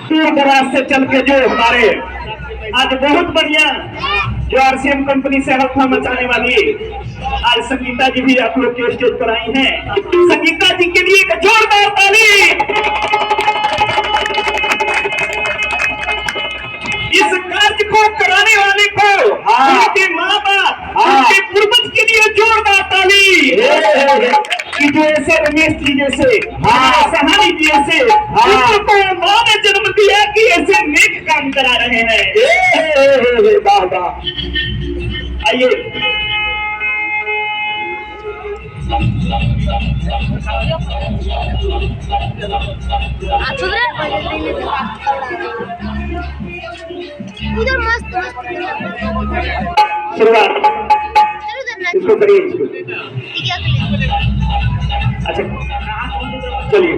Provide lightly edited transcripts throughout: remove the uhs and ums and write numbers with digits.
दूर दराज से चल के जो हमारे आज बहुत बढ़िया जो आरसीएम कंपनी से हल्का मचाने वाली आज संगीता जी भी आप लोग के स्टेज पर आई हैं। संगीता जी के लिए एक जोरदार ताली। इस कार्य को कराने वाले को उनके माँ बाप उनके पूर्वज के लिए जोरदार ताली। कि जो ऐसे रमेश जी जैसे सहानी जी जैसे उनको माँ ने जन्म दिया कि ऐसे नेक काम करा रहे हैं। आइए उधर मस्त शुरुआत इसको करिए। अच्छा चलिए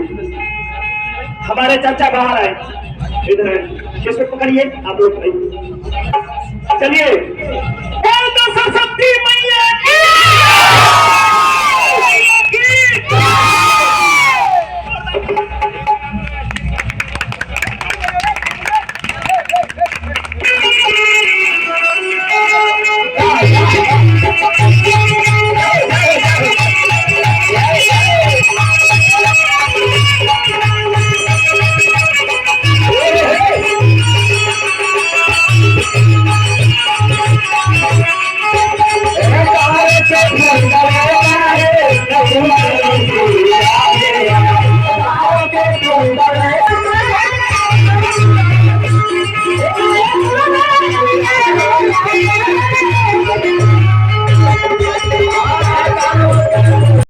हमारे चाचा बाहर आए इधर किसको पकड़िए आप लोग चलिए